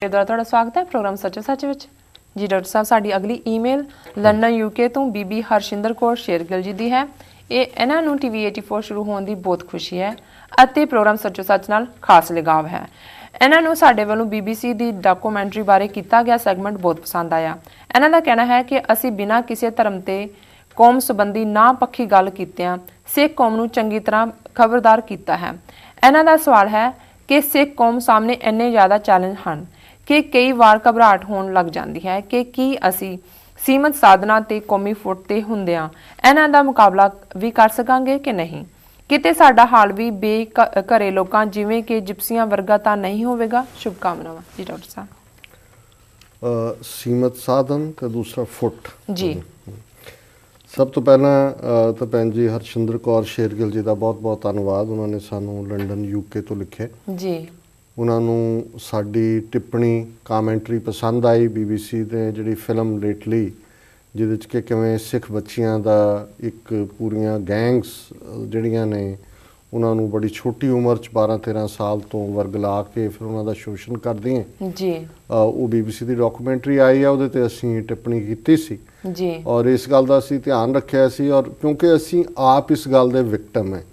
ਦੁਆਰਾ ਤੁਹਾਡਾ ਸਵਾਗਤ ਹੈ ਪ੍ਰੋਗਰਾਮ ਸੱਚੋ ਸੱਚ ਵਿੱਚ। ਜੀ ਡਾਕਟਰ ਸਾਹਿਬ, ਸਾਡੀ ਅਗਲੀ ਈਮੇਲ ਲੰਡਨ ਯੂਕੇ ਤੋਂ ਬੀਬੀ ਹਰਸ਼ਿੰਦਰ ਕੌਰ ਸ਼ੇਰਗਿੱਲ ਜੀ ਦੀ ਹੈ। ਇਹਨਾਂ ਨੂੰ TV 84 ਸ਼ੁਰੂ ਹੋਣ ਦੀ ਬਹੁਤ ਖੁਸ਼ੀ ਹੈ ਅਤੇ ਪ੍ਰੋਗਰਾਮ ਸੱਚੋ ਸੱਚ ਨਾਲ ਖਾਸ ਲਗਾਵ ਹੈ। ਇਹਨਾਂ ਨੂੰ ਸਾਡੇ ਵੱਲੋਂ BBC ਦੀ ਡਾਕੂਮੈਂਟਰੀ ਬਾਰੇ ਕੀਤਾ ਗਿਆ ਸੈਗਮੈਂਟ ਬਹੁਤ ਪਸੰਦ ਆਇਆ। ਇਹਨਾਂ ਦਾ ਕਹਿਣਾ ਹੈ ਕਿ ਅਸੀਂ ਬਿਨਾਂ ਕਿਸੇ ਧਰਮ ਤੇ ਕੌਮ ਸੰਬੰਧੀ ਨਾ ਪੱਖੀ ਗੱਲ ਕੀਤਿਆਂ ਸਿੱਖ ਕੌਮ ਨੂੰ ਚੰਗੀ ਤਰ੍ਹਾਂ ਖਬਰਦਾਰ ਕੀਤਾ ਹੈ। ਇਹਨਾਂ ਦਾ ਸਵਾਲ ਹੈ ਕਿ ਸਿੱਖ ਕੌਮ ਸਾਹਮਣੇ ਇੰਨੇ ਜ਼ਿਆਦਾ ਚੈਲੰਜ ਹਨ ਕਿ ਕਈ ਵਾਰ ਘਬਰਾਹਟ ਹੋਣ ਲੱਗ ਜਾਂਦੀ ਹੈ ਕਿ ਕੀ ਅਸੀਂ ਸੀਮਤ ਸਾਧਨਾਂ ਤੇ ਕੌਮੀ ਫੁੱਟ ਤੇ ਹੁੰਦਿਆਂ ਇਹਨਾਂ ਦਾ ਮੁਕਾਬਲਾ ਵੀ ਕਰ ਸਕਾਂਗੇ ਕਿ ਨਹੀਂ। ਕਿਤੇ ਸਾਡਾ ਹਾਲ ਵੀ ਘਰੇ ਲੋਕਾਂ ਜਿਵੇਂ ਕਿ ਜਿਪਸੀਆਂ ਵਰਗਾ ਤਾਂ ਨਹੀਂ ਹੋਵੇਗਾ। ਸ਼ੁਭਕਾਮਨਾਵਾਂ ਜੀ ਡਾਕਟਰ ਸਾਹਿਬ। ਸੀਮਤ ਸਾਧਨ ਤੇ ਦੂਸਰਾ ਫੁੱਟ ਜੀ। ਸਭ ਤੋਂ ਪਹਿਲਾਂ ਤਾਂ ਭੈਣ ਜੀ ਹਰਸ਼ਿੰਦਰ ਕੌਰ ਸ਼ੇਰਗਿੱਲ ਜੀ ਦਾ ਬਹੁਤ ਬਹੁਤ ਧੰਨਵਾਦ। ਉਹਨਾਂ ਨੇ ਸਾਨੂੰ ਲੰਡਨ UK ਤੋਂ ਲਿਖਿਆ ਜੀ। ਉਹਨਾਂ ਨੂੰ ਸਾਡੀ ਟਿੱਪਣੀ ਕਾਮੈਂਟਰੀ ਪਸੰਦ ਆਈ। BBC ਦੇ ਜਿਹੜੀ ਫਿਲਮ ਲੇਟਲੀ ਜਿਹਦੇ 'ਚ ਕਿ ਕਿਵੇਂ ਸਿੱਖ ਬੱਚੀਆਂ ਦਾ ਇੱਕ ਪੂਰੀਆਂ ਗੈਂਗਸ ਜਿਹੜੀਆਂ ਨੇ ਉਹਨਾਂ ਨੂੰ ਬੜੀ ਛੋਟੀ ਉਮਰ 'ਚ 12-13 ਸਾਲ ਤੋਂ ਵਰਗਲਾ ਕੇ ਫਿਰ ਉਹਨਾਂ ਦਾ ਸ਼ੋਸ਼ਣ ਕਰਦੀਆਂ ਜੀ, ਉਹ BBC ਦੀ ਡਾਕੂਮੈਂਟਰੀ ਆਈ ਆ, ਉਹਦੇ 'ਤੇ ਅਸੀਂ ਟਿੱਪਣੀ ਕੀਤੀ ਸੀ ਜੀ। ਔਰ ਇਸ ਗੱਲ ਦਾ ਅਸੀਂ ਧਿਆਨ ਰੱਖਿਆ ਸੀ ਔਰ ਕਿਉਂਕਿ ਅਸੀਂ ਆਪ ਇਸ ਗੱਲ ਦੇ ਵਿਕਟਮ ਹੈ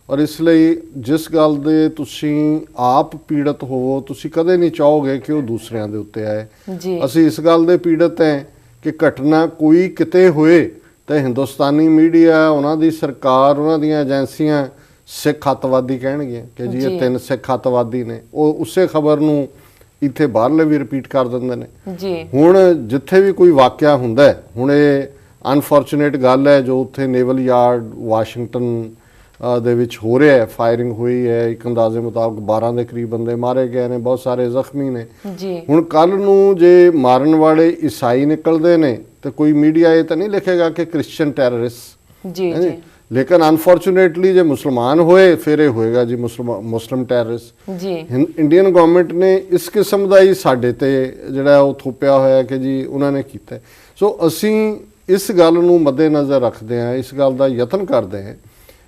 ਔਰ ਇਸ ਲਈ ਜਿਸ ਗੱਲ ਦੇ ਤੁਸੀਂ ਆਪ ਪੀੜਤ ਹੋਵੋ ਤੁਸੀਂ ਕਦੇ ਨਹੀਂ ਚਾਹੋਗੇ ਕਿ ਉਹ ਦੂਸਰਿਆਂ ਦੇ ਉੱਤੇ ਆਏ। ਅਸੀਂ ਇਸ ਗੱਲ ਦੇ ਪੀੜਤ ਹੈ ਕਿ ਘਟਨਾ ਕੋਈ ਕਿਤੇ ਹੋਏ ਤਾਂ ਹਿੰਦੁਸਤਾਨੀ ਮੀਡੀਆ, ਉਹਨਾਂ ਦੀ ਸਰਕਾਰ, ਉਹਨਾਂ ਦੀਆਂ ਏਜੰਸੀਆਂ ਸਿੱਖ ਅੱਤਵਾਦੀ ਕਹਿਣਗੀਆਂ ਕਿ ਜੀ ਇਹ 3 ਸਿੱਖ ਅੱਤਵਾਦੀ ਨੇ। ਉਹ ਉਸੇ ਖਬਰ ਨੂੰ ਇੱਥੇ ਬਾਹਰਲੇ ਵੀ ਰਿਪੀਟ ਕਰ ਦਿੰਦੇ ਨੇ। ਹੁਣ ਜਿੱਥੇ ਵੀ ਕੋਈ ਵਾਕਿਆ ਹੁੰਦਾ, ਹੁਣ ਇਹ ਅਨਫੋਰਚੂਨੇਟ ਗੱਲ ਹੈ ਜੋ ਉੱਥੇ ਨੇਵਲ ਯਾਰਡ ਵਾਸ਼ਿੰਗਟਨ ਦੇ ਵਿੱਚ ਹੋ ਰਿਹਾ ਹੈ। ਫਾਇਰਿੰਗ ਹੋਈ ਹੈ, ਇੱਕ ਅੰਦਾਜ਼ੇ ਮੁਤਾਬਕ 12 ਦੇ ਕਰੀਬ ਬੰਦੇ ਮਾਰੇ ਗਏ ਨੇ, ਬਹੁਤ ਸਾਰੇ ਜ਼ਖਮੀ ਨੇ। ਹੁਣ ਕੱਲ ਨੂੰ ਜੇ ਮਾਰਨ ਵਾਲੇ ਈਸਾਈ ਨਿਕਲਦੇ ਨੇ ਤੇ ਕੋਈ ਮੀਡੀਆ ਇਹ ਤਾਂ ਨਹੀਂ ਲਿਖੇਗਾ ਕਿ ਕ੍ਰਿਸਚੀਅਨ ਟੈਰਰਿਸਟ, ਲੇਕਿਨ ਅਨਫੋਰਚੂਨੇਟਲੀ ਜੇ ਮੁਸਲਮਾਨ ਹੋਏ ਫਿਰ ਇਹ ਹੋਏਗਾ ਜੀ ਮੁਸਲਿਮ ਟੈਰਰਿਸਟ। ਇੰਡੀਅਨ ਗਵਰਨਮੈਂਟ ਨੇ ਇਸ ਕਿਸਮ ਦਾ ਹੀ ਸਾਡੇ ਤੇ ਜਿਹੜਾ ਉਹ ਥੋਪਿਆ ਹੋਇਆ ਕਿ ਜੀ ਉਹਨਾਂ ਨੇ ਕੀਤਾ। ਸੋ ਅਸੀਂ ਇਸ ਗੱਲ ਨੂੰ ਮੱਦੇਨਜ਼ਰ ਰੱਖਦੇ ਹਾਂ, ਇਸ ਗੱਲ ਦਾ ਯਤਨ ਕਰਦੇ ਹਾਂ।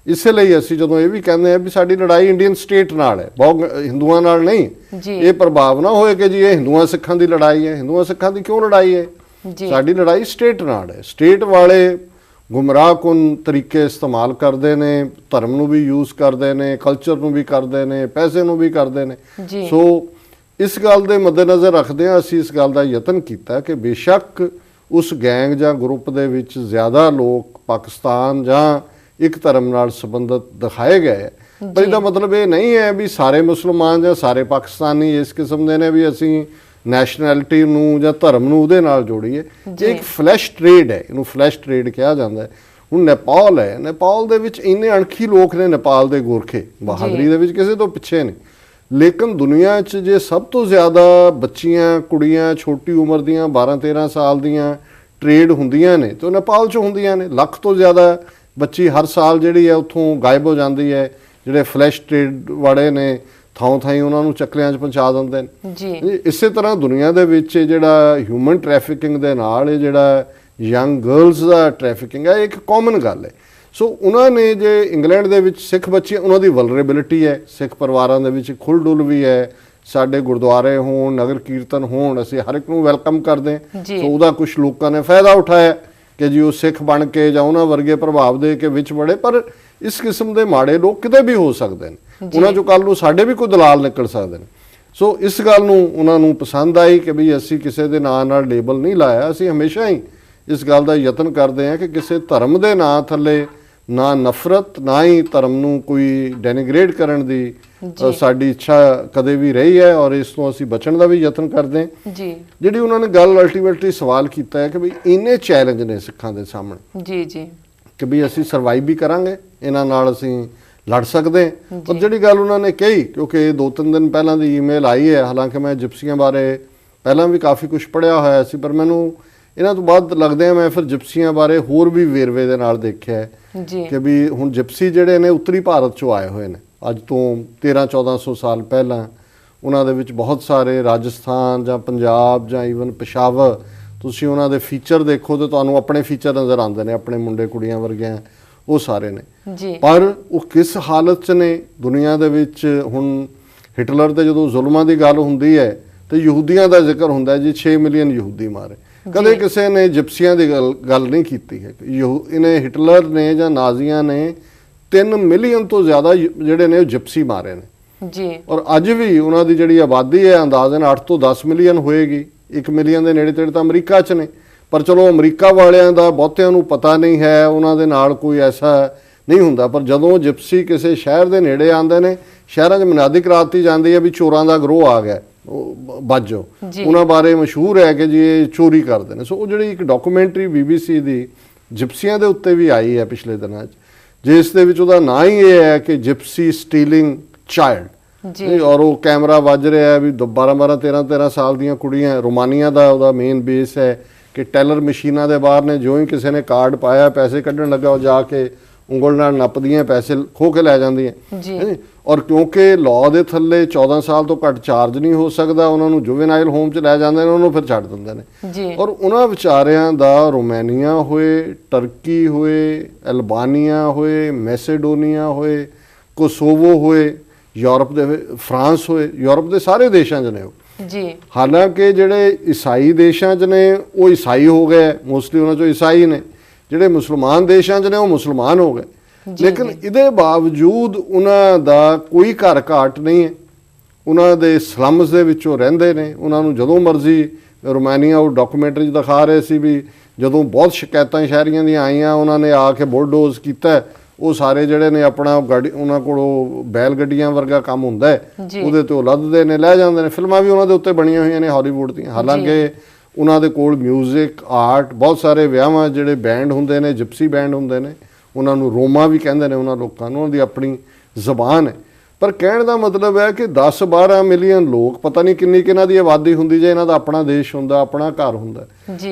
ਇਸੇ ਲਈ ਅਸੀਂ ਜਦੋਂ ਇਹ ਵੀ ਕਹਿੰਦੇ ਆ ਵੀ ਸਾਡੀ ਲੜਾਈ ਇੰਡੀਅਨ ਸਟੇਟ ਨਾਲ ਹੈ, ਬਹੁਤ ਹਿੰਦੂਆਂ ਨਾਲ ਨਹੀਂ। ਇਹ ਪ੍ਰਭਾਵ ਨਾ ਹੋਏ ਕਿ ਜੀ ਇਹ ਹਿੰਦੂਆਂ ਸਿੱਖਾਂ ਦੀ ਲੜਾਈ ਹੈ। ਹਿੰਦੂਆਂ ਸਿੱਖਾਂ ਦੀ ਕਿਉਂ ਲੜਾਈ ਹੈ? ਸਾਡੀ ਲੜਾਈ ਸਟੇਟ ਨਾਲ ਹੈ। ਸਟੇਟ ਵਾਲੇ ਗੁੰਮਰਾਹਕੁਨ ਤਰੀਕੇ ਇਸਤੇਮਾਲ ਕਰਦੇ ਨੇ, ਧਰਮ ਨੂੰ ਵੀ ਯੂਜ਼ ਕਰਦੇ ਨੇ, ਕਲਚਰ ਨੂੰ ਵੀ ਕਰਦੇ ਨੇ, ਪੈਸੇ ਨੂੰ ਵੀ ਕਰਦੇ ਨੇ। ਸੋ ਇਸ ਗੱਲ ਦੇ ਮੱਦੇਨਜ਼ਰ ਰੱਖਦੇ ਹਾਂ ਅਸੀਂ ਇਸ ਗੱਲ ਦਾ ਯਤਨ ਕੀਤਾ ਕਿ ਬੇਸ਼ੱਕ ਉਸ ਗੈਂਗ ਜਾਂ ਗਰੁੱਪ ਦੇ ਵਿੱਚ ਜ਼ਿਆਦਾ ਲੋਕ ਪਾਕਿਸਤਾਨ ਜਾਂ ਇੱਕ ਧਰਮ ਨਾਲ ਸੰਬੰਧਿਤ ਦਿਖਾਏ ਗਏ, ਪਰ ਇਹਦਾ ਮਤਲਬ ਇਹ ਨਹੀਂ ਹੈ ਵੀ ਸਾਰੇ ਮੁਸਲਮਾਨ ਜਾਂ ਸਾਰੇ ਪਾਕਿਸਤਾਨੀ ਇਸ ਕਿਸਮ ਦੇ ਨੇ ਵੀ ਅਸੀਂ ਨੈਸ਼ਨੈਲਿਟੀ ਨੂੰ ਜਾਂ ਧਰਮ ਨੂੰ ਉਹਦੇ ਨਾਲ ਜੋੜੀਏ। ਇਹ ਇੱਕ ਫਲੈਸ਼ ਟ੍ਰੇਡ ਹੈ, ਇਹਨੂੰ ਫਲੈਸ਼ ਟ੍ਰੇਡ ਕਿਹਾ ਜਾਂਦਾ ਹੈ। ਹੁਣ ਨੇਪਾਲ ਹੈ, ਨੇਪਾਲ ਦੇ ਵਿੱਚ ਇੰਨੇ ਅਣਖੀ ਲੋਕ ਨੇ, ਨੇਪਾਲ ਦੇ ਗੋਰਖੇ ਬਹਾਦਰੀ ਦੇ ਵਿੱਚ ਕਿਸੇ ਤੋਂ ਪਿੱਛੇ ਨਹੀਂ, ਲੇਕਿਨ ਦੁਨੀਆ 'ਚ ਜੇ ਸਭ ਤੋਂ ਜ਼ਿਆਦਾ ਬੱਚੀਆਂ, ਕੁੜੀਆਂ ਛੋਟੀ ਉਮਰ ਦੀਆਂ 12-13 ਸਾਲ ਦੀਆਂ ਟ੍ਰੇਡ ਹੁੰਦੀਆਂ ਨੇ ਤੇ ਉਹ ਨੇਪਾਲ 'ਚ ਹੁੰਦੀਆਂ ਨੇ। 1 ਲੱਖ ਤੋਂ ਜ਼ਿਆਦਾ ਬੱਚੀ ਹਰ ਸਾਲ ਜਿਹੜੀ ਹੈ ਉੱਥੋਂ ਗਾਇਬ ਹੋ ਜਾਂਦੀ ਹੈ। ਜਿਹੜੇ ਫਲੈਸ਼ ਟ੍ਰੇਡ ਵਾਲੇ ਨੇ ਥਾਂ ਥਾਈਂ ਉਹਨਾਂ ਨੂੰ ਚੱਕਰਿਆਂ 'ਚ ਪਹੁੰਚਾ ਦਿੰਦੇ ਨੇ। ਇਸੇ ਤਰ੍ਹਾਂ ਦੁਨੀਆ ਦੇ ਵਿੱਚ ਜਿਹੜਾ ਹਿਊਮਨ ਟ੍ਰੈਫਿਕਿੰਗ ਦੇ ਨਾਲ ਇਹ ਜਿਹੜਾ ਯੰਗ ਗਰਲਸ ਦਾ ਟ੍ਰੈਫਿਕਿੰਗ ਹੈ, ਇਹ ਇੱਕ ਕਾਮਨ ਗੱਲ ਹੈ। ਸੋ ਉਹਨਾਂ ਨੇ ਜੇ ਇੰਗਲੈਂਡ ਦੇ ਵਿੱਚ ਸਿੱਖ ਬੱਚੇ, ਉਹਨਾਂ ਦੀ ਵਲਨਰੇਬਿਲਿਟੀ ਹੈ, ਸਿੱਖ ਪਰਿਵਾਰਾਂ ਦੇ ਵਿੱਚ ਖੁੱਲ੍ਹ ਡੁੱਲ ਵੀ ਹੈ। ਸਾਡੇ ਗੁਰਦੁਆਰੇ ਹੋਣ, ਨਗਰ ਕੀਰਤਨ ਹੋਣ, ਅਸੀਂ ਹਰ ਇੱਕ ਨੂੰ ਵੈਲਕਮ ਕਰਦੇ। ਸੋ ਉਹਦਾ ਕੁਛ ਲੋਕਾਂ ਨੇ ਫਾਇਦਾ ਉਠਾਇਆ ਕਿ ਜੀ ਉਹ ਸਿੱਖ ਬਣ ਕੇ ਜਾਂ ਉਹਨਾਂ ਵਰਗੇ ਪ੍ਰਭਾਵ ਦੇ ਕੇ ਵਿੱਚ ਬੜੇ। ਪਰ ਇਸ ਕਿਸਮ ਦੇ ਮਾੜੇ ਲੋਕ ਕਿਤੇ ਵੀ ਹੋ ਸਕਦੇ ਨੇ, ਉਹਨਾਂ ਚੋਂ ਕੱਲ ਨੂੰ ਸਾਡੇ ਵੀ ਕੋਈ ਦਲਾਲ ਨਿਕਲ ਸਕਦੇ ਨੇ। ਸੋ ਇਸ ਗੱਲ ਨੂੰ ਉਹਨਾਂ ਨੂੰ ਪਸੰਦ ਆਈ ਕਿ ਵੀ ਅਸੀਂ ਕਿਸੇ ਦੇ ਨਾਂ ਨਾਲ ਲੇਬਲ ਨਹੀਂ ਲਾਇਆ। ਅਸੀਂ ਹਮੇਸ਼ਾ ਹੀ ਇਸ ਗੱਲ ਦਾ ਯਤਨ ਕਰਦੇ ਹਾਂ ਕਿ ਕਿਸੇ ਧਰਮ ਦੇ ਨਾਂ ਥੱਲੇ ਨਾ ਨਫ਼ਰਤ, ਨਾ ਹੀ ਧਰਮ ਨੂੰ ਕੋਈ ਡੈਨੀਗ੍ਰੇਟ ਕਰਨ ਦੀ ਸਾਡੀ ਇੱਛਾ ਕਦੇ ਵੀ ਰਹੀ ਹੈ ਔਰ ਇਸ ਤੋਂ ਅਸੀਂ ਬਚਣ ਦਾ ਵੀ ਯਤਨ ਕਰਦੇ ਹਾਂ। ਜਿਹੜੀ ਉਹਨਾਂ ਨੇ ਗੱਲ ਅਲਟੀਮੇਟਲੀ ਸਵਾਲ ਕੀਤਾ ਹੈ ਕਿ ਵੀ ਇੰਨੇ ਚੈਲੰਜ ਨੇ ਸਿੱਖਾਂ ਦੇ ਸਾਹਮਣੇ ਕਿ ਵੀ ਅਸੀਂ ਸਰਵਾਈਵ ਵੀ ਕਰਾਂਗੇ, ਇਹਨਾਂ ਨਾਲ ਅਸੀਂ ਲੜ ਸਕਦੇ ਹਾਂ। ਪਰ ਜਿਹੜੀ ਗੱਲ ਉਹਨਾਂ ਨੇ ਕਹੀ, ਕਿਉਂਕਿ 2-3 ਦਿਨ ਪਹਿਲਾਂ ਦੀ ਈਮੇਲ ਆਈ ਹੈ, ਹਾਲਾਂਕਿ ਮੈਂ ਜਿਪਸੀਆਂ ਬਾਰੇ ਪਹਿਲਾਂ ਵੀ ਕਾਫੀ ਕੁਝ ਪੜ੍ਹਿਆ ਹੋਇਆ ਸੀ, ਪਰ ਮੈਨੂੰ ਇਹਨਾਂ ਤੋਂ ਬਾਅਦ ਲੱਗਦੇ ਆ ਮੈਂ ਫਿਰ ਜਿਪਸੀਆਂ ਬਾਰੇ ਹੋਰ ਵੀ ਵੇਰਵੇ ਦੇ ਨਾਲ ਦੇਖਿਆ ਕਿ ਵੀ ਹੁਣ ਜਿਪਸੀ ਜਿਹੜੇ ਨੇ ਉੱਤਰੀ ਭਾਰਤ 'ਚੋਂ ਆਏ ਹੋਏ ਨੇ। ਅੱਜ ਤੋਂ 1300-1400 ਸਾਲ ਪਹਿਲਾਂ ਉਹਨਾਂ ਦੇ ਵਿੱਚ ਬਹੁਤ ਸਾਰੇ ਰਾਜਸਥਾਨ ਜਾਂ ਪੰਜਾਬ ਜਾਂ ਈਵਨ ਪਸ਼ਾਵਰ, ਤੁਸੀਂ ਉਹਨਾਂ ਦੇ ਫੀਚਰ ਦੇਖੋ ਤਾਂ ਤੁਹਾਨੂੰ ਆਪਣੇ ਫੀਚਰ ਨਜ਼ਰ ਆਉਂਦੇ ਨੇ, ਆਪਣੇ ਮੁੰਡੇ ਕੁੜੀਆਂ ਵਰਗੇ ਉਹ ਸਾਰੇ ਨੇ। ਪਰ ਉਹ ਕਿਸ ਹਾਲਤ 'ਚ ਨੇ ਦੁਨੀਆ ਦੇ ਵਿੱਚ। ਹੁਣ ਹਿਟਲਰ ਤੇ ਜਦੋਂ ਜ਼ੁਲਮਾਂ ਦੀ ਗੱਲ ਹੁੰਦੀ ਹੈ ਤੇ ਯਹੂਦੀਆਂ ਦਾ ਜ਼ਿਕਰ ਹੁੰਦਾ ਜੀ 6 ਮਿਲੀਅਨ ਯਹੂਦੀ ਮਾਰੇ। ਕਦੇ ਕਿਸੇ ਨੇ ਜਿਪਸੀਆਂ ਦੀ ਗੱਲ ਨਹੀਂ ਕੀਤੀ ਹੈ। ਇਹਨੇ ਹਿਟਲਰ ਨੇ ਜਾਂ ਨਾਜ਼ੀਆਂ ਨੇ 3 ਮਿਲੀਅਨ ਤੋਂ ਜ਼ਿਆਦਾ ਜਿਹੜੇ ਨੇ ਉਹ ਜਿਪਸੀ ਮਾਰੇ ਨੇ ਜੀ। ਔਰ ਅੱਜ ਵੀ ਉਹਨਾਂ ਦੀ ਜਿਹੜੀ ਆਬਾਦੀ ਹੈ ਅੰਦਾਜ਼ਨ 8 ਤੋਂ 10 ਮਿਲੀਅਨ ਹੋਏਗੀ। 1 ਮਿਲੀਅਨ ਦੇ ਨੇੜੇ ਤੇੜੇ ਤਾਂ ਅਮਰੀਕਾ 'ਚ ਨੇ, ਪਰ ਚਲੋ ਅਮਰੀਕਾ ਵਾਲਿਆਂ ਦਾ ਬਹੁਤਿਆਂ ਨੂੰ ਪਤਾ ਨਹੀਂ ਹੈ, ਉਹਨਾਂ ਦੇ ਨਾਲ ਕੋਈ ਐਸਾ ਨਹੀਂ ਹੁੰਦਾ। ਪਰ ਜਦੋਂ ਜਿਪਸੀ ਕਿਸੇ ਸ਼ਹਿਰ ਦੇ ਨੇੜੇ ਆਉਂਦੇ ਨੇ, ਸ਼ਹਿਰਾਂ 'ਚ ਮਨਾਦੀ ਕਰਾਤੀ ਜਾਂਦੀ ਹੈ ਵੀ ਚੋਰਾਂ ਦਾ ਗਰੋਹ ਆ ਗਿਆ, ਬਾਜੋ ਉਹਨਾਂ ਬਾਰੇ ਮਸ਼ਹੂਰ ਹੈ ਕਿ ਜੀ ਇਹ ਚੋਰੀ ਕਰਦੇ ਨੇ। ਸੋ ਉਹ ਜਿਹੜੀ ਇੱਕ ਡਾਕੂਮੈਂਟਰੀ BBC ਦੀ ਜਿਪਸੀਆਂ ਦੇ ਉੱਤੇ ਵੀ ਆਈ ਹੈ ਪਿਛਲੇ ਦਿਨਾਂ 'ਚ, ਜਿਸ ਦੇ ਵਿੱਚ ਉਹਦਾ ਨਾਂ ਹੀ ਇਹ ਹੈ ਕਿ ਜਿਪਸੀ ਸਟੀਲਿੰਗ ਚਾਈਲਡ ਜੀ। ਔਰ ਉਹ ਕੈਮਰਾ ਵੱਜ ਰਿਹਾ ਵੀ 12 13 ਸਾਲ ਦੀਆਂ ਕੁੜੀਆਂ, ਰੋਮਾਨੀਆ ਦਾ ਉਹਦਾ ਮੇਨ ਬੇਸ ਹੈ ਕਿ ਟੈਲਰ ਮਸ਼ੀਨਾਂ ਦੇ ਬਾਹਰ ਨੇ, ਜਿਉਂ ਹੀ ਕਿਸੇ ਨੇ ਕਾਰਡ ਪਾਇਆ ਪੈਸੇ ਕੱਢਣ ਲੱਗਾ ਉਹ ਜਾ ਕੇ ਉਂਗਲ ਨਾਲ ਨੱਪਦੀਆਂ, ਪੈਸੇ ਖੋਹ ਕੇ ਲੈ ਜਾਂਦੀਆਂ ਜੀ। ਔਰ ਕਿਉਂਕਿ ਲਾਅ ਦੇ ਥੱਲੇ 14 ਸਾਲ ਤੋਂ ਘੱਟ ਚਾਰਜ ਨਹੀਂ ਹੋ ਸਕਦਾ, ਉਹਨਾਂ ਨੂੰ ਜੁਵੇਨਾਈਲ ਹੋਮ 'ਚ ਲੈ ਜਾਂਦੇ ਨੇ, ਉਹਨੂੰ ਫਿਰ ਛੱਡ ਦਿੰਦੇ ਨੇ ਜੀ। ਔਰ ਉਹਨਾਂ ਵਿਚਾਰਿਆਂ ਦਾ ਰੋਮਾਨੀਆ ਹੋਏ, ਟਰਕੀ ਹੋਏ, ਅਲਬਾਨੀਆ ਹੋਏ, ਮੈਸੇਡੋਨੀਆ ਹੋਏ, ਕੋਸੋਵੋ ਹੋਏ, ਯੂਰਪ ਦੇ ਫਰਾਂਸ ਹੋਏ, ਯੂਰਪ ਦੇ ਸਾਰੇ ਦੇਸ਼ਾਂ 'ਚ ਨੇ ਉਹ ਜੀ। ਹਾਲਾਂਕਿ ਜਿਹੜੇ ਈਸਾਈ ਦੇਸ਼ਾਂ 'ਚ ਨੇ ਉਹ ਈਸਾਈ ਹੋ ਗਏ, ਮੋਸਟਲੀ ਉਹਨਾਂ 'ਚੋਂ ਈਸਾਈ ਨੇ। ਜਿਹੜੇ ਮੁਸਲਮਾਨ ਦੇਸ਼ਾਂ 'ਚ ਨੇ ਉਹ ਮੁਸਲਮਾਨ ਹੋ ਗਏ। ਲੇਕਿਨ ਇਹਦੇ ਬਾਵਜੂਦ ਉਹਨਾਂ ਦਾ ਕੋਈ ਘਰ ਘਾਟ ਨਹੀਂ ਹੈ, ਉਹਨਾਂ ਦੇ ਸਲਮਸ ਦੇ ਵਿੱਚੋਂ ਰਹਿੰਦੇ ਨੇ। ਉਹਨਾਂ ਨੂੰ ਜਦੋਂ ਮਰਜ਼ੀ, ਰੋਮਾਨੀਆ ਉਹ ਡਾਕੂਮੈਂਟਰੀ 'ਚ ਦਿਖਾ ਰਹੇ ਸੀ ਵੀ ਜਦੋਂ ਬਹੁਤ ਸ਼ਿਕਾਇਤਾਂ ਸ਼ਹਿਰੀਆਂ ਦੀਆਂ ਆਈਆਂ, ਉਹਨਾਂ ਨੇ ਆ ਕੇ ਬੁਲਡੋਜ਼ ਕੀਤਾ। ਉਹ ਸਾਰੇ ਜਿਹੜੇ ਨੇ ਆਪਣਾ ਗਾੜੀ, ਉਹਨਾਂ ਕੋਲੋਂ ਬੈਲ ਗੱਡੀਆਂ ਵਰਗਾ ਕੰਮ ਹੁੰਦਾ ਹੈ, ਉਹਦੇ ਤੇ ਉਹ ਲੱਦਦੇ ਨੇ, ਲੈ ਜਾਂਦੇ ਨੇ। ਫਿਲਮਾਂ ਵੀ ਉਹਨਾਂ ਦੇ ਉੱਤੇ ਬਣੀਆਂ ਹੋਈਆਂ ਨੇ ਹਾਲੀਵੁੱਡ ਦੀਆਂ। ਹਾਲਾਂਕਿ ਉਹਨਾਂ ਦੇ ਕੋਲ ਮਿਊਜ਼ਿਕ, ਆਰਟ, ਬਹੁਤ ਸਾਰੇ ਵਿਆਹਾਂ ਜਿਹੜੇ ਬੈਂਡ ਹੁੰਦੇ ਨੇ, ਜਿਪਸੀ ਬੈਂਡ ਹੁੰਦੇ ਨੇ, ਉਹਨਾਂ ਨੂੰ ਰੋਮਾ ਵੀ ਕਹਿੰਦੇ ਨੇ ਉਹਨਾਂ ਲੋਕਾਂ ਨੂੰ, ਉਹਨਾਂ ਦੀ ਆਪਣੀ ਜ਼ਬਾਨ ਹੈ। ਪਰ ਕਹਿਣ ਦਾ ਮਤਲਬ ਹੈ ਕਿ 10-12 ਮਿਲੀਅਨ ਲੋਕ, ਪਤਾ ਨਹੀਂ ਕਿੰਨੀ ਕਿਹਨਾਂ ਦੀ ਆਬਾਦੀ ਹੁੰਦੀ ਜੇ ਇਹਨਾਂ ਦਾ ਆਪਣਾ ਦੇਸ਼ ਹੁੰਦਾ, ਆਪਣਾ ਘਰ ਹੁੰਦਾ।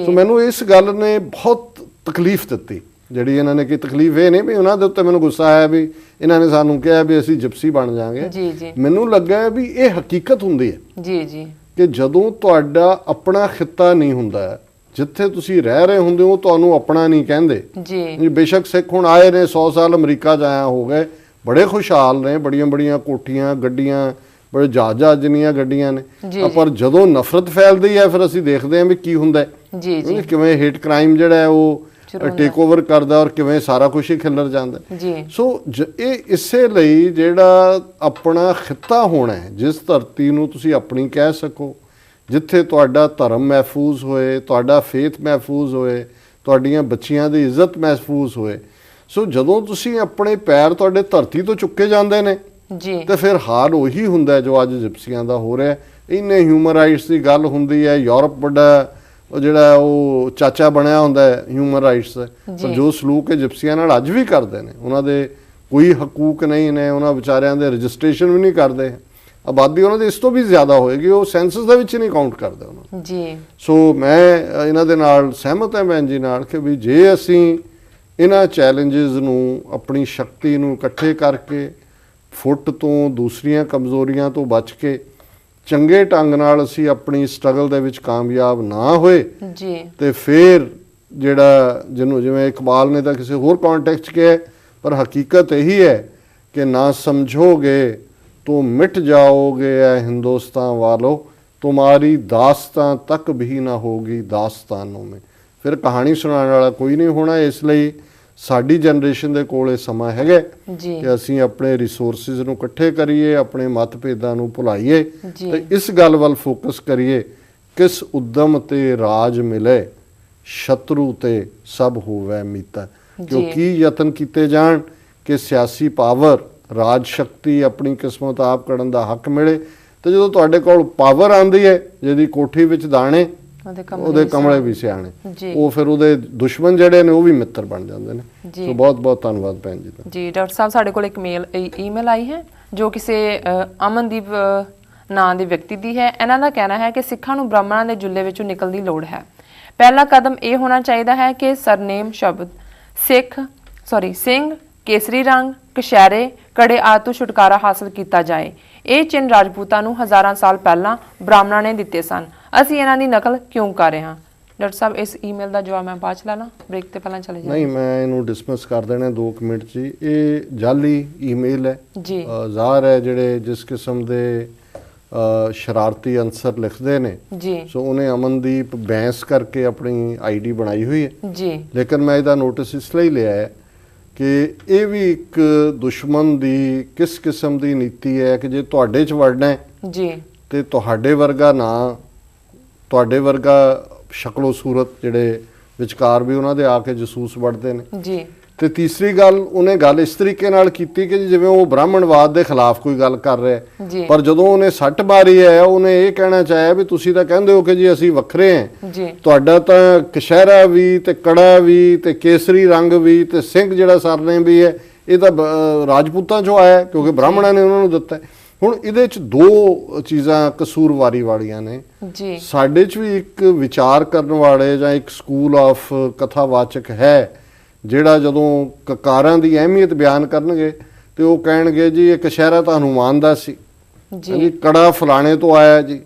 ਸੋ ਮੈਨੂੰ ਇਸ ਗੱਲ ਨੇ ਬਹੁਤ ਤਕਲੀਫ ਦਿੱਤੀ। ਜਿਹੜੀ ਇਹਨਾਂ ਨੇ, ਕਿ ਤਕਲੀਫ ਇਹ ਨਹੀਂ ਵੀ ਉਹਨਾਂ ਦੇ ਉੱਤੇ ਮੈਨੂੰ ਗੁੱਸਾ ਆਇਆ ਵੀ ਇਹਨਾਂ ਨੇ ਸਾਨੂੰ ਕਿਹਾ ਵੀ ਅਸੀਂ ਜਿਪਸੀ ਬਣ ਜਾਾਂਗੇ। ਮੈਨੂੰ ਲੱਗਾ ਵੀ ਇਹ ਹਕੀਕਤ ਹੁੰਦੀ ਹੈ ਕਿ ਜਦੋਂ ਤੁਹਾਡਾ ਆਪਣਾ ਖਿੱਤਾ ਨਹੀਂ ਹੁੰਦਾ, ਜਿੱਥੇ ਤੁਸੀਂ ਰਹਿ ਰਹੇ ਹੁੰਦੇ ਹੋ, ਤੁਹਾਨੂੰ ਆਪਣਾ ਨਹੀਂ ਕਹਿੰਦੇ ਜੀ। ਬੇਸ਼ੱਕ ਸਿੱਖ ਹੁਣ ਆਏ ਨੇ 100 ਸਾਲ ਅਮਰੀਕਾ 'ਚ ਆਇਆ ਹੋ ਗਏ, ਬੜੇ ਖੁਸ਼ਹਾਲ ਨੇ, ਬੜੀਆਂ ਕੋਠੀਆਂ, ਗੱਡੀਆਂ, ਬੜੇ ਜਹਾਜ਼ ਜਿੰਨੀਆਂ ਗੱਡੀਆਂ ਨੇ। ਪਰ ਜਦੋਂ ਨਫ਼ਰਤ ਫੈਲਦੀ ਹੈ ਫਿਰ ਅਸੀਂ ਦੇਖਦੇ ਹਾਂ ਵੀ ਕੀ ਹੁੰਦਾ ਹੈ, ਕਿਵੇਂ ਹੇਟ ਕ੍ਰਾਈਮ ਜਿਹੜਾ ਹੈ ਉਹ ਟੇਕ ਓਵਰ ਕਰਦਾ ਔਰ ਕਿਵੇਂ ਸਾਰਾ ਕੁਝ ਹੀ ਖਿਲਰ ਜਾਂਦਾ। ਸੋ ਇਹ ਇਸੇ ਲਈ ਜਿਹੜਾ ਆਪਣਾ ਖਿੱਤਾ ਹੋਣਾ ਹੈ, ਜਿਸ ਧਰਤੀ ਨੂੰ ਤੁਸੀਂ ਆਪਣੀ ਕਹਿ ਸਕੋ, ਜਿੱਥੇ ਤੁਹਾਡਾ ਧਰਮ ਮਹਿਫੂਜ਼ ਹੋਏ, ਤੁਹਾਡਾ ਫੇਥ ਮਹਿਫੂਜ਼ ਹੋਏ, ਤੁਹਾਡੀਆਂ ਬੱਚੀਆਂ ਦੀ ਇੱਜ਼ਤ ਮਹਿਫੂਜ਼ ਹੋਏ। ਸੋ ਜਦੋਂ ਤੁਸੀਂ ਆਪਣੇ ਪੈਰ ਤੁਹਾਡੇ ਧਰਤੀ ਤੋਂ ਚੁੱਕੇ ਜਾਂਦੇ ਨੇ ਤੇ ਫਿਰ ਹਾਲ ਉਹੀ ਹੁੰਦਾ ਜੋ ਅੱਜ ਜਿਪਸੀਆਂ ਦਾ ਹੋ ਰਿਹਾ। ਇੰਨੇ ਹਿਊਮਨ ਰਾਈਟਸ ਦੀ ਗੱਲ ਹੁੰਦੀ ਹੈ, ਯੂਰਪ ਵੱਡਾ ਉਹ ਜਿਹੜਾ ਉਹ ਚਾਚਾ ਬਣਿਆ ਹੁੰਦਾ ਹੈ ਹਿਊਮਨ ਰਾਈਟਸ ਦਾ, ਪਰ ਜੋ ਸਲੂਕ ਜਿਪਸੀਆਂ ਨਾਲ ਅੱਜ ਵੀ ਕਰਦੇ ਨੇ, ਉਹਨਾਂ ਦੇ ਕੋਈ ਹਕੂਕ ਨਹੀਂ ਨੇ, ਉਹਨਾਂ ਵਿਚਾਰਿਆਂ ਦੇ ਰਜਿਸਟ੍ਰੇਸ਼ਨ ਵੀ ਨਹੀਂ ਕਰਦੇ। ਆਬਾਦੀ ਉਹਨਾਂ ਦੀ ਇਸ ਤੋਂ ਵੀ ਜ਼ਿਆਦਾ ਹੋਏਗੀ, ਉਹ ਸੈਂਸਸ ਦੇ ਵਿੱਚ ਨਹੀਂ ਕਾਊਂਟ ਕਰਦੇ ਉਹਨਾਂ ਜੀ। ਸੋ ਮੈਂ ਇਹਨਾਂ ਦੇ ਨਾਲ ਸਹਿਮਤ ਹਾਂ ਭੈਣ ਜੀ ਨਾਲ ਕਿ ਵੀ ਜੇ ਅਸੀਂ ਇਹਨਾਂ ਚੈਲੰਜਸ ਨੂੰ, ਆਪਣੀ ਸ਼ਕਤੀ ਨੂੰ ਇਕੱਠੇ ਕਰਕੇ, ਫੁੱਟ ਤੋਂ, ਦੂਸਰੀਆਂ ਕਮਜ਼ੋਰੀਆਂ ਤੋਂ ਬਚ ਕੇ ਚੰਗੇ ਢੰਗ ਨਾਲ ਅਸੀਂ ਆਪਣੀ ਸਟਰਗਲ ਦੇ ਵਿੱਚ ਕਾਮਯਾਬ ਨਾ ਹੋਏ ਤੇ ਫਿਰ ਜਿਹੜਾ ਜਿਹਨੂੰ ਜਿਵੇਂ ਇਕਬਾਲ ਨੇ ਤਾਂ ਕਿਸੇ ਹੋਰ ਕੰਟੈਕਸਟ 'ਚ ਕਿਹਾ, ਪਰ ਹਕੀਕਤ ਇਹੀ ਹੈ ਕਿ ਨਾ ਸਮਝੋਗੇ तो मिट जाओगे ऐ हिंदुस्तान वालों, तुम्हारी दास्तां तक भी ना होगी दास्तानों में। फिर कहानी सुनाने वाला कोई नहीं होना। इसलिए साडी जनरेशन दे कोले समा हैगा कि असीं अपने रिसोर्सिस नूं इकट्ठे करिए, अपने मतभेदां नूं भुलाइए ते इस गल वल फोकस करिए, किस उद्यम ते राज मिले, शत्रु ते सब होवे मीता। क्योंकि यतन कीते जाण कि सियासी पावर, ਰਾਜ ਸ਼ਕਤੀ, ਆਪਣੀ ਕਿਸਮਤ ਆਪ ਕਰਨ ਦਾ ਹੱਕ ਮਿਲੇ। ਤੇ ਜਦੋਂ ਤੁਹਾਡੇ ਕੋਲ ਪਾਵਰ ਆਂਦੀ ਹੈ, ਜਿਹਦੀ ਕੋਠੀ ਵਿੱਚ ਦਾਣੇ ਉਹਦੇ ਕਮਲੇ ਵੀ ਸਿਆਣੇ, ਉਹ ਫਿਰ ਉਹਦੇ ਦੁਸ਼ਮਣ ਜਿਹੜੇ ਨੇ ਉਹ ਵੀ ਮਿੱਤਰ ਬਣ ਜਾਂਦੇ ਨੇ। ਸੋ ਬਹੁਤ ਬਹੁਤ ਧੰਨਵਾਦ ਭੈਣ ਜੀ ਦਾ। ਜੀ ਡਾਕਟਰ ਸਾਹਿਬ, ਸਾਡੇ ਕੋਲ ਇੱਕ ਈਮੇਲ ਆਈ ਹੈ ਜੋ ਕਿਸੇ ਅਮਨਦੀਪ ਨਾਂ ਦੇ ਵਿਅਕਤੀ ਦੀ ਹੈ। ਇਹਨਾਂ ਦਾ ਕਹਿਣਾ ਹੈ ਕਿ ਸਿੱਖਾਂ ਨੂੰ ਬ੍ਰਾਹਮਣਾਂ ਦੇ ਜੁੱਲੇ ਵਿੱਚੋਂ ਨਿਕਲਣ ਦੀ ਲੋੜ ਹੈ। ਪਹਿਲਾ ਕਦਮ ਇਹ ਹੋਣਾ ਚਾਹੀਦਾ ਹੈ ਕਿ ਸਰਨੇਮ ਸ਼ਬਦ ਸਿੰਘ, ਕੇਸਰੀ ਰੰਗ, ਕਸ਼ਹਿਰੇ, ਕੜੇ ਆਦਿ ਤੋਂ ਛੁਟਕਾਰਾ ਹਾਸਲ ਕੀਤਾ ਜਾਏ। ਇਹ ਚਿੰਨ੍ਹ ਰਾਜਪੂਤਾਂ ਨੂੰ ਹਜ਼ਾਰਾਂ ਸਾਲ ਪਹਿਲਾਂ ਬ੍ਰਾਹਮਣਾਂ ਨੇ ਦਿੱਤੇ ਸਨ। ਅਸੀਂ ਇਹਨਾਂ ਦੀ ਨਕਲ ਕਿਉਂ ਕਰ ਰਹੇ ਹਾਂ? ਡਾਕਟਰ ਸਾਹਿਬ, ਇਸ ਈਮੇਲ ਦਾ ਜਵਾਬ ਮੈਂ ਬਾਅਦ ਚ ਲੈਣਾ, ਬ੍ਰੇਕ ਤੇ ਪਹਿਲਾਂ ਚਲੇ ਜਾਣਾ। ਨਹੀਂ, ਮੈਂ ਇਹਨੂੰ ਡਿਸਮਿਸ ਕਰ ਦੇਣਾ 2 ਮਿੰਟ 'ਚ। ਇਹ ਜਾਲੀ ਈਮੇਲ ਹੈ ਜੀ। ਜ਼ਾਹਰ ਹੈ ਜਿਹੜੇ ਜਿਸ ਕਿਸਮ ਦੇ ਸ਼ਰਾਰਤੀ ਅਨਸਰ ਲਿਖਦੇ ਨੇ। ਜੀ ਸੋ ਉਹਨੇ ਅਮਨਦੀਪ ਬੈਂਸ ਕਰਕੇ ਆਪਣੀ ਆਈਡੀ ਬਣਾਈ ਹੋਈ ਹੈ। ਜੀ ਲੇਕਿਨ ਮੈਂ ਇਹਦਾ ਨੋਟਿਸ ਇਸ ਲਈ ਲਿਆ ਹੈ ਕਿ ਇਹ ਵੀ ਇੱਕ ਦੁਸ਼ਮਣ ਦੀ ਕਿਸ ਕਿਸਮ ਦੀ ਨੀਤੀ ਹੈ ਕਿ ਜੇ ਤੁਹਾਡੇ 'ਚ ਵੜਨਾ ਹੈ ਜੀ ਤੇ ਤੁਹਾਡੇ ਵਰਗਾ ਨਾ, ਤੁਹਾਡੇ ਵਰਗਾ ਸ਼ਕਲੋ ਸੂਰਤ ਜਿਹੜੇ ਵਿਚਕਾਰ ਵੀ ਉਹਨਾਂ ਦੇ ਆ ਕੇ ਜਸੂਸ ਵੜਦੇ ਨੇ। ਜੀ ਤੇ ਤੀਸਰੀ ਗੱਲ, ਉਹਨੇ ਗੱਲ ਇਸ ਤਰੀਕੇ ਨਾਲ ਕੀਤੀ ਕਿ ਜਿਵੇਂ ਉਹ ਬ੍ਰਾਹਮਣਵਾਦ ਦੇ ਖਿਲਾਫ ਕੋਈ ਗੱਲ ਕਰ ਰਿਹਾ ਜੀ ਪਰ ਜਦੋਂ ਉਹਨੇ ਸੱਟ ਮਾਰੀ ਹੈ ਉਹਨੇ ਇਹ ਕਹਿਣਾ ਚਾਹਿਆ ਵੀ ਤੁਸੀਂ ਤਾਂ ਕਹਿੰਦੇ ਹੋ ਕਿ ਜੀ ਅਸੀਂ ਵੱਖਰੇ ਹਾਂ, ਜੀ ਤੁਹਾਡਾ ਤਾਂ ਕਸ਼ਹਿਰਾ ਵੀ ਤੇ ਕੜਾ ਵੀ ਤੇ ਕੇਸਰੀ ਰੰਗ ਵੀ ਤੇ ਸਿੰਘ ਜਿਹੜਾ ਸਰਨੇਮ ਵੀ ਹੈ ਇਹ ਤਾਂ ਰਾਜਪੂਤਾਂ ਚੋਂ ਆਇਆ ਕਿਉਂਕਿ ਬ੍ਰਾਹਮਣਾਂ ਨੇ ਉਹਨਾਂ ਨੂੰ ਦਿੱਤਾ ਹੈ। ਹੁਣ ਇਹਦੇ 'ਚ ਦੋ ਚੀਜ਼ਾਂ ਕਸੂਰਵਾਰੀ ਵਾਲੀਆਂ ਨੇ। ਜੀ ਸਾਡੇ 'ਚ ਵੀ ਇੱਕ ਵਿਚਾਰ ਕਰਨ ਵਾਲੇ ਜਾਂ ਇੱਕ ਸਕੂਲ ਆਫ ਕਥਾਵਾਚਕ ਹੈ ਜਿਹੜਾ ਜਦੋਂ ਕਕਾਰਾਂ ਦੀ ਅਹਿਮੀਅਤ ਬਿਆਨ ਕਰਨਗੇ ਤੇ ਉਹ ਕਹਿਣਗੇ ਜੀ ਇਹ ਕਸ਼ਹਿਰਾ ਤਾਂ ਹਨੂਮਾਨ ਦਾ ਸੀ ਜੀ ਕੜਾ ਫਲਾਣੇ ਤੋਂ ਆਇਆ ਜੀ,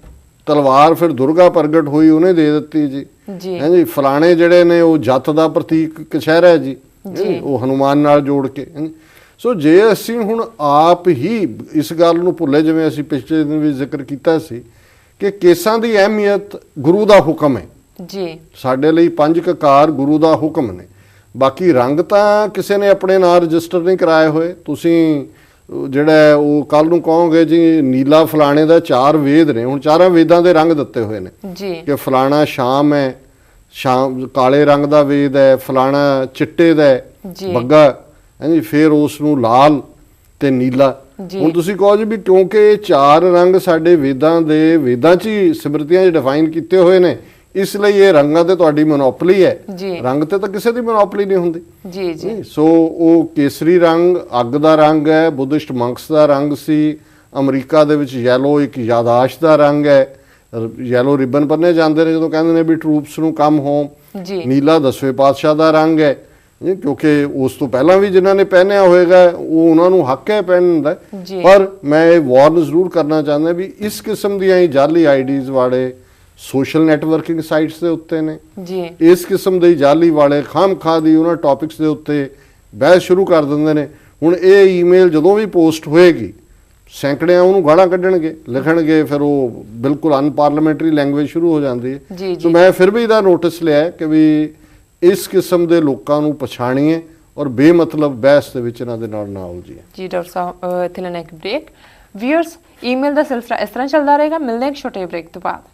ਤਲਵਾਰ ਫਿਰ ਦੁਰਗਾ ਪ੍ਰਗਟ ਹੋਈ ਉਹਨੇ ਦੇ ਦਿੱਤੀ ਜੀ ਜੀ ਹਾਂਜੀ, ਫਲਾਣੇ ਜਿਹੜੇ ਨੇ ਉਹ ਜੱਤ ਦਾ ਪ੍ਰਤੀਕ ਕਸ਼ਹਿਰਾ ਜੀ ਉਹ ਹਨੂਮਾਨ ਨਾਲ ਜੋੜ ਕੇ। ਸੋ ਜੇ ਅਸੀਂ ਹੁਣ ਆਪ ਹੀ ਇਸ ਗੱਲ ਨੂੰ ਭੁੱਲੇ, ਜਿਵੇਂ ਅਸੀਂ ਪਿਛਲੇ ਦਿਨ ਵੀ ਜ਼ਿਕਰ ਕੀਤਾ ਸੀ ਕਿ ਕੇਸਾਂ ਦੀ ਅਹਿਮੀਅਤ ਗੁਰੂ ਦਾ ਹੁਕਮ ਹੈ ਜੀ ਸਾਡੇ ਲਈ, 5 ਕਕਾਰ ਗੁਰੂ ਦਾ ਹੁਕਮ ਨੇ। ਬਾਕੀ ਰੰਗ ਤਾਂ ਕਿਸੇ ਨੇ ਆਪਣੇ ਨਾਂ ਰਜਿਸਟਰ ਨਹੀਂ ਕਰਾਏ ਹੋਏ। ਤੁਸੀਂ ਜਿਹੜਾ ਉਹ ਕੱਲ ਨੂੰ ਕਹੋਗੇ ਜੀ ਨੀਲਾ ਫਲਾਣੇ ਦਾ 4 ਵੇਦ ਨੇ, ਹੁਣ 4 ਵੇਦਾਂ ਦੇ ਰੰਗ ਦਿੱਤੇ ਹੋਏ ਨੇ ਜੀ ਕਿ ਫਲਾਣਾ ਸ਼ਾਮ ਹੈ, ਸ਼ਾਮ ਕਾਲੇ ਰੰਗ ਦਾ ਵੇਦ ਹੈ, ਫਲਾਣਾ ਚਿੱਟੇ ਦਾ ਹੈ ਜੀ ਬੱਗਾ ਹਾਂਜੀ, ਫਿਰ ਉਸ ਨੂੰ ਲਾਲ ਤੇ ਨੀਲਾ। ਜੀ ਹੁਣ ਤੁਸੀਂ ਕਹੋ ਜੀ ਵੀ ਕਿਉਂਕਿ ਇਹ 4 ਰੰਗ ਸਾਡੇ ਵੇਦਾਂ 'ਚ ਹੀ ਸਿਮਰਤੀਆਂ 'ਚ ਡਿਫਾਈਨ ਕੀਤੇ ਹੋਏ ਨੇ ਇਸ ਲਈ ਇਹ ਰੰਗਾਂ ਤੇ ਤੁਹਾਡੀ ਮੋਨੋਪੋਲੀ ਹੈ। ਜੀ ਰੰਗ ਤੇ ਤਾਂ ਕਿਸੇ ਦੀ ਮੋਨੋਪੋਲੀ ਨਹੀਂ ਹੁੰਦੀ। ਜੀ ਜੀ ਸੋ ਉਹ ਕੇਸਰੀ ਰੰਗ ਅੱਗ ਦਾ ਰੰਗ ਹੈ, ਬੁੱਧਿਸਟ ਮੰਕਸ ਦਾ ਰੰਗ ਸੀ। ਅਮਰੀਕਾ ਦੇ ਵਿੱਚ ਯੈਲੋ ਇੱਕ ਯਾਦਾਸ਼ਤ ਦਾ ਰੰਗ ਹੈ, ਯੈਲੋ ਰਿਬਨ ਬੰਨੇ ਜਾਂਦੇ ਨੇ ਜਦੋਂ ਕਹਿੰਦੇ ਨੇ ਵੀ ਟਰੂਪਸ ਨੂੰ ਕਮ ਹੋਮ। ਜੀ ਨੀਲਾ 10ਵੇਂ ਪਾਤਸ਼ਾਹ ਦਾ ਰੰਗ ਹੈ ਕਿਉਂਕਿ ਉਸ ਤੋਂ ਪਹਿਲਾਂ ਵੀ ਜਿਨ੍ਹਾਂ ਨੇ ਪਹਿਨਿਆ ਹੋਏਗਾ ਉਹ ਉਹਨਾਂ ਨੂੰ ਹੱਕ ਹੈ ਪਹਿਨਣ ਦਾ। ਜੀ ਪਰ ਮੈਂ ਇਹ ਵਾਰਨ ਜ਼ਰੂਰ ਕਰਨਾ ਚਾਹੁੰਦਾ ਵੀ ਇਸ ਕਿਸਮ ਦੀਆਂ ਹੀ ਜਾਲੀ ਆਈਡੀਜ਼ ਵਾਲੇ ਸੋਸ਼ਲ ਨੈਟਵਰਕਿੰਗ ਸਾਈਟਸ ਦੇ ਉੱਤੇ ਨੇ, ਜੀ ਇਸ ਕਿਸਮ ਦੇ ਜਾਲੀ ਵਾਲੇ ਖਾਮਖਾਹ ਦੀ ਉਹਨਾਂ ਟੌਪਿਕਸ ਦੇ ਉੱਤੇ ਬਹਿਸ ਸ਼ੁਰੂ ਕਰ ਦਿੰਦੇ ਨੇ। ਹੁਣ ਇਹ ਈਮੇਲ ਜਦੋਂ ਵੀ ਪੋਸਟ ਹੋਏਗੀ ਸੈਂਕੜਿਆਂ ਉਹਨੂੰ ਗਾਲਾਂ ਕੱਢਣਗੇ, ਲਿਖਣਗੇ, ਫਿਰ ਉਹ ਬਿਲਕੁਲ ਅਨਪਾਰਲੀਮੈਂਟਰੀ ਲੈਂਗੁਏਜ ਸ਼ੁਰੂ ਹੋ ਜਾਂਦੀ ਹੈ। ਜੀ ਸੋ ਜੀ ਮੈਂ ਫਿਰ ਵੀ ਇਹਦਾ ਨੋਟਿਸ ਲਿਆ ਕਿ ਵੀ ਇਸ ਕਿਸਮ ਦੇ ਲੋਕਾਂ ਨੂੰ ਪਛਾਣੀਏ ਔਰ ਬੇਮਤਲਬ ਬਹਿਸ ਦੇ ਵਿੱਚ ਇਹਨਾਂ ਦੇ ਨਾਲ ਨਾ ਉਲਝੀਏ। ਜੀ ਡਾਕਟਰ ਸਾਹਿਬ ਇੱਥੇ ਲੈਣਾ ਇੱਕ ਬ੍ਰੇਕ। ਵੀਅਰਸ ਈਮੇਲ ਦਾ ਸਿਲਸਿਲਾ ਇਸ ਤਰ੍ਹਾਂ ਚੱਲਦਾ ਰਹੇਗਾ, ਮਿਲਦੇ ਹਾਂ ਇੱਕ ਛੋਟੇ ਬ੍ਰੇਕ ਤੋਂ ਬਾਅਦ।